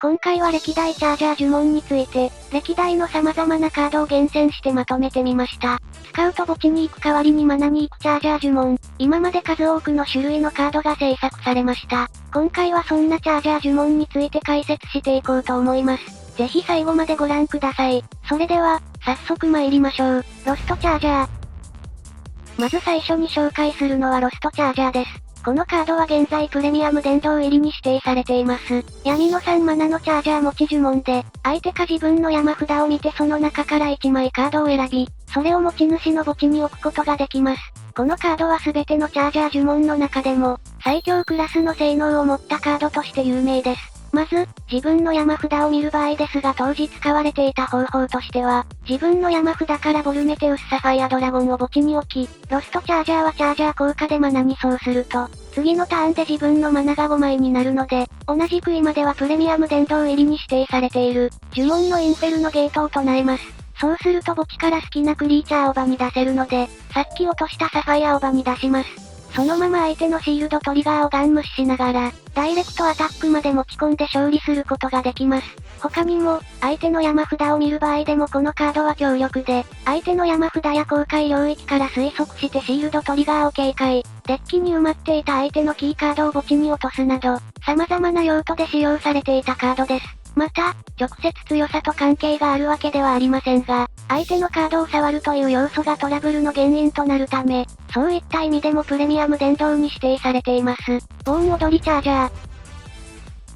今回は歴代チャージャー呪文について、歴代の様々なカードを厳選してまとめてみました。使うと墓地に行く代わりにマナに行くチャージャー呪文。今まで数多くの種類のカードが制作されました。今回はそんなチャージャー呪文について解説していこうと思います。ぜひ最後までご覧ください。それでは、早速参りましょう。ロストチャージャー。まず最初に紹介するのはロストチャージャーです。このカードは現在プレミアム殿堂入りに指定されています。闇の3マナのチャージャー持ち呪文で、相手か自分の山札を見てその中から1枚カードを選び、それを持ち主の墓地に置くことができます。このカードは全てのチャージャー呪文の中でも、最強クラスの性能を持ったカードとして有名です。まず、自分の山札を見る場合ですが当時使われていた方法としては、自分の山札からボルメテウスサファイアドラゴンを墓地に置き、ロストチャージャーはチャージャー効果でマナにそうすると、次のターンで自分のマナが5枚になるので、同じく今ではプレミアム殿堂入りに指定されている、呪文のインフェルノゲートを唱えます。そうすると墓地から好きなクリーチャーを場に出せるので、さっき落としたサファイアを場に出します。そのまま相手のシールドトリガーをガン無視しながら、ダイレクトアタックまで持ち込んで勝利することができます。他にも、相手の山札を見る場合でもこのカードは強力で、相手の山札や公開領域から推測してシールドトリガーを警戒、デッキに埋まっていた相手のキーカードを墓地に落とすなど、様々な用途で使用されていたカードです。また、直接強さと関係があるわけではありませんが、相手のカードを触るという要素がトラブルの原因となるため、そういった意味でもプレミアム殿堂に指定されています。盆踊りチャージャー。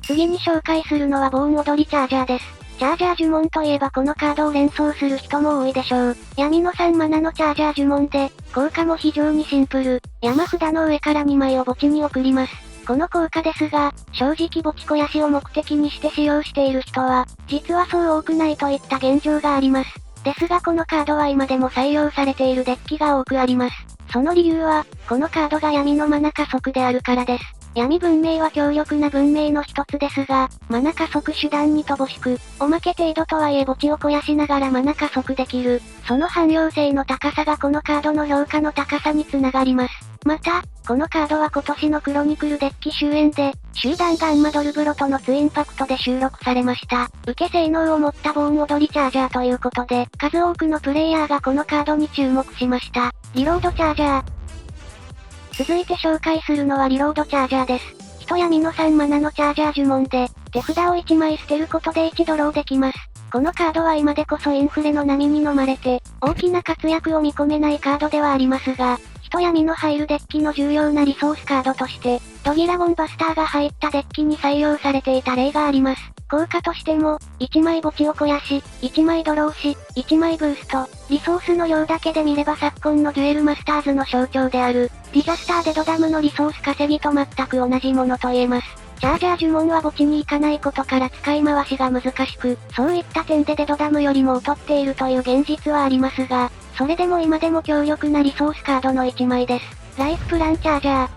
次に紹介するのは盆踊りチャージャーです。チャージャー呪文といえばこのカードを連想する人も多いでしょう。闇の3マナのチャージャー呪文で、効果も非常にシンプル。山札の上から2枚を墓地に送ります。この効果ですが、正直墓地肥やしを目的にして使用している人は、実はそう多くないといった現状があります。ですがこのカードは今でも採用されているデッキが多くあります。その理由は、このカードが闇のマナ加速であるからです。闇文明は強力な文明の一つですが、マナ加速手段に乏しく、おまけ程度とはいえ墓地を肥やしながらマナ加速できる。その汎用性の高さがこのカードの評価の高さにつながります。また、このカードは今年のクロニクルデッキ終焉で、集団ガンマドルブロとのツインパクトで収録されました。受け性能を持った盆踊りチャージャーということで、数多くのプレイヤーがこのカードに注目しました。リロードチャージャー。続いて紹介するのはリロードチャージャーです。人闇の3マナのチャージャー呪文で、手札を1枚捨てることで1ドローできます。このカードは今でこそインフレの波に飲まれて、大きな活躍を見込めないカードではありますが、人闇の入るデッキの重要なリソースカードとして、ドギラゴンバスターが入ったデッキに採用されていた例があります。効果としても、1枚墓地を肥やし、1枚ドローし、1枚ブースト、リソースの量だけで見れば昨今のデュエルマスターズの象徴である、ディザスターデドダムのリソース稼ぎと全く同じものと言えます。チャージャー呪文は墓地に行かないことから使い回しが難しく、そういった点でデドダムよりも劣っているという現実はありますが、それでも今でも強力なリソースカードの1枚です。ライフプランチャージャー。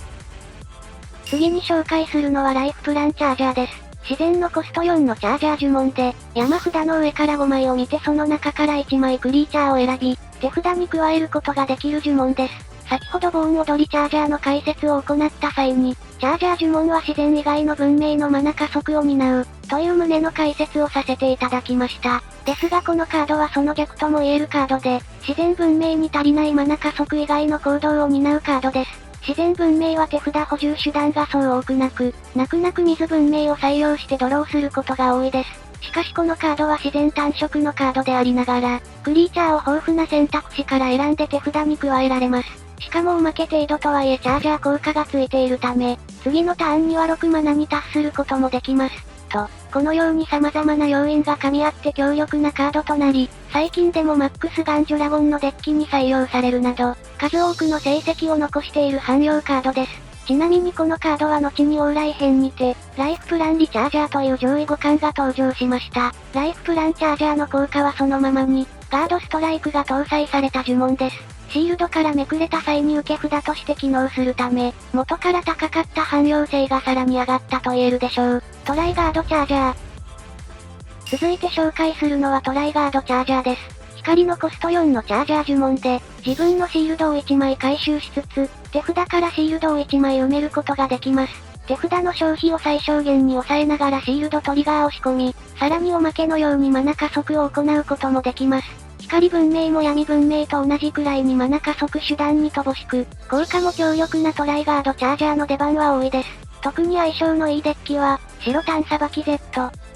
次に紹介するのはライフプランチャージャーです。自然のコスト4のチャージャー呪文で、山札の上から5枚を見てその中から1枚クリーチャーを選び、手札に加えることができる呪文です。先ほど盆踊りチャージャーの解説を行った際に、チャージャー呪文は自然以外の文明のマナ加速を担う、という旨の解説をさせていただきました。ですがこのカードはその逆とも言えるカードで、自然文明に足りないマナ加速以外の行動を担うカードです。自然文明は手札補充手段がそう多くなく、泣く泣く水文明を採用してドローすることが多いです。しかしこのカードは自然単色のカードでありながら、クリーチャーを豊富な選択肢から選んで手札に加えられます。しかもおまけ程度とはいえチャージャー効果がついているため、次のターンには6マナに達することもできます。と、このように様々な要因が噛み合って強力なカードとなり、最近でもマックスガンジュラゴンのデッキに採用されるなど、数多くの成績を残している汎用カードです。ちなみにこのカードは後に往来編にて、ライフプランリチャージャーという上位互換が登場しました。ライフプランチャージャーの効果はそのままに、ガードストライクが搭載された呪文です。シールドからめくれた際に受け札として機能するため、元から高かった汎用性がさらに上がったと言えるでしょう。トライガードチャージャー。続いて紹介するのはトライガードチャージャーです。光のコスト4のチャージャー呪文で、自分のシールドを1枚回収しつつ、手札からシールドを1枚埋めることができます。手札の消費を最小限に抑えながらシールドトリガーを仕込み、さらにおまけのようにマナ加速を行うこともできます。光文明も闇文明と同じくらいにマナ加速手段に乏しく、効果も強力なトライガードチャージャーの出番は多いです。特に相性のいいデッキは、白炭さばき Z。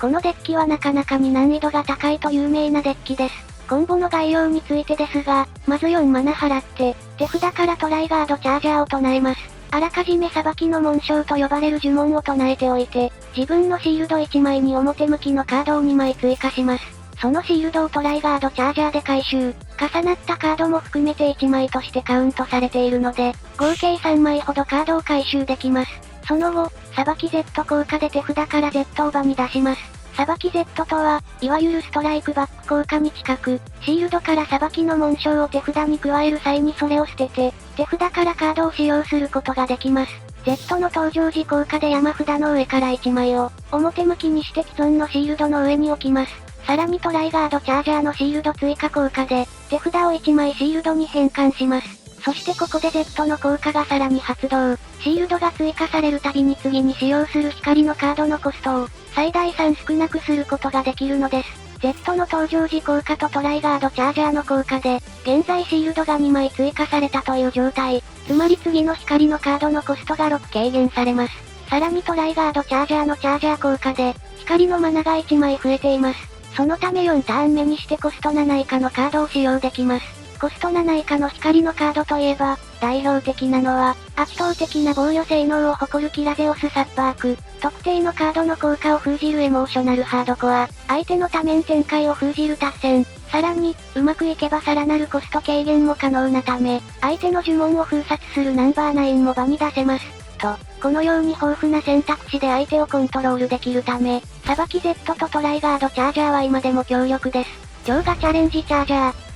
このデッキはなかなかに難易度が高いと有名なデッキです。コンボの概要についてですが、まず4マナ払って、手札からトライガードチャージャーを唱えます。あらかじめさばきの紋章と呼ばれる呪文を唱えておいて、自分のシールド1枚に表向きのカードを2枚追加します。そのシールドをトライガードチャージャーで回収。重なったカードも含めて1枚としてカウントされているので、合計3枚ほどカードを回収できます。その後、さばき Z 効果で手札から Z を場に出します。さばき Z とは、いわゆるストライクバック効果に近く、シールドからさばきの紋章を手札に加える際にそれを捨てて、手札からカードを使用することができます。Z の登場時効果で山札の上から1枚を、表向きにして既存のシールドの上に置きます。さらにトライガードチャージャーのシールド追加効果で、手札を1枚シールドに変換します。そしてここで Z の効果がさらに発動。シールドが追加されるたびに次に使用する光のカードのコストを、最大3少なくすることができるのです。Z の登場時効果とトライガードチャージャーの効果で、現在シールドが2枚追加されたという状態。つまり次の光のカードのコストが6軽減されます。さらにトライガードチャージャーのチャージャー効果で、光のマナが1枚増えています。そのため4ターン目にしてコスト7以下のカードを使用できます。コスト7以下の光のカードといえば、代表的なのは、圧倒的な防御性能を誇るキラゼオスサッパーク。特定のカードの効果を封じるエモーショナルハードコア。相手の多面展開を封じる達戦。さらに、うまくいけばさらなるコスト軽減も可能なため、相手の呪文を封殺するナンバー9も場に出せます。と、このように豊富な選択肢で相手をコントロールできるため、さばき Z とトライガードチャージャーは今でも強力です。超ガチャレンジチャージャー。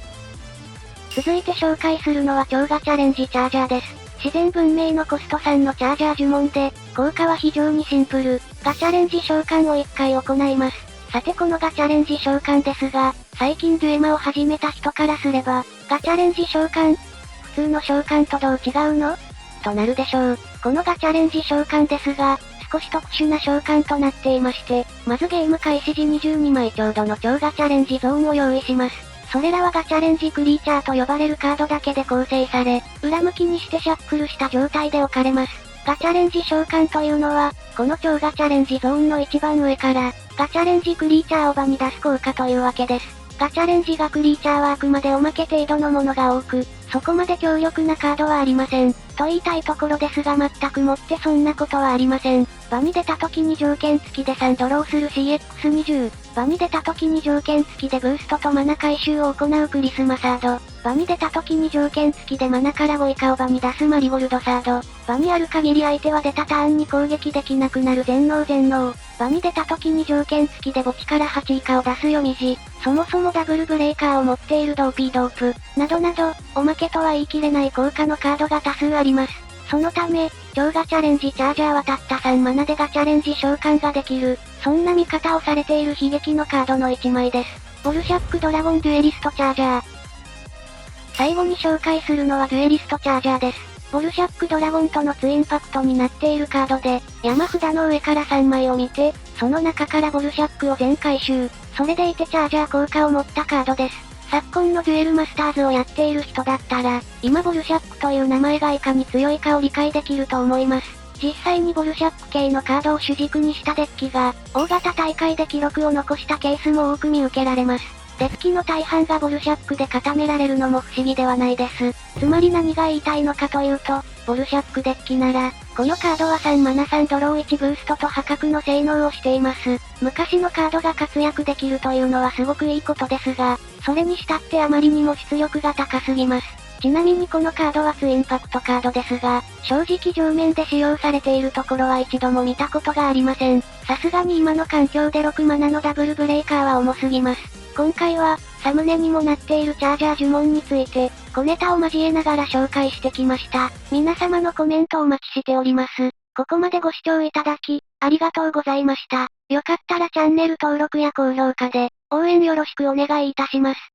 続いて紹介するのは超ガチャレンジチャージャーです。自然文明のコスト3のチャージャー呪文で、効果は非常にシンプル。ガチャレンジ召喚を1回行います。さてこのガチャレンジ召喚ですが、最近デュエマを始めた人からすれば、ガチャレンジ召喚普通の召喚とどう違うのとなるでしょう。このガチャレンジ召喚ですが、少し特殊な召喚となっていまして、まずゲーム開始時22枚ちょうどの超ガチャレンジゾーンを用意します。それらはガチャレンジクリーチャーと呼ばれるカードだけで構成され、裏向きにしてシャッフルした状態で置かれます。ガチャレンジ召喚というのは、この超ガチャレンジゾーンの一番上から、ガチャレンジクリーチャーを場に出す効果というわけです。ガチャレンジがクリーチャーはあくまでおまけ程度のものが多く、そこまで強力なカードはありません。と言いたいところですが全くもってそんなことはありません。場に出た時に条件付きで3ドローする CX20。場に出た時に条件付きでブーストとマナ回収を行うクリスマサード。場に出た時に条件付きでマナから5以下を場に出すマリゴルドサード。場にある限り相手は出たターンに攻撃できなくなる全能全能。場に出た時に条件付きで墓地から8以下を出す読み字。そもそもダブルブレーカーを持っているドーピードープ。などなど、おまけとは言い切れない効果のカードが多数あります。そのため、超ガチャレンジチャージャーはたった3マナでガチャレンジ召喚ができる。そんな見方をされている悲劇のカードの1枚です。ボルシャックドラゴンデュエリストチャージャー。最後に紹介するのはデュエリストチャージャーです。ボルシャックドラゴンとのツインパクトになっているカードで、山札の上から3枚を見て、その中からボルシャックを全回収。それでいてチャージャー効果を持ったカードです。昨今のデュエルマスターズをやっている人だったら、今ボルシャックという名前がいかに強いかを理解できると思います。実際にボルシャック系のカードを主軸にしたデッキが、大型大会で記録を残したケースも多く見受けられます。デッキの大半がボルシャックで固められるのも不思議ではないです。つまり何が言いたいのかというと、ボルシャックデッキなら、このカードは3マナ3ドロー1ブーストと破格の性能をしています。昔のカードが活躍できるというのはすごくいいことですが、それにしたってあまりにも出力が高すぎます。ちなみにこのカードはツインパクトカードですが、正直上面で使用されているところは一度も見たことがありません。さすがに今の環境で6マナのダブルブレーカーは重すぎます。今回は、サムネにもなっているチャージャー呪文について、小ネタを交えながら紹介してきました。皆様のコメントをお待ちしております。ここまでご視聴いただき、ありがとうございました。よかったらチャンネル登録や高評価で、応援よろしくお願いいたします。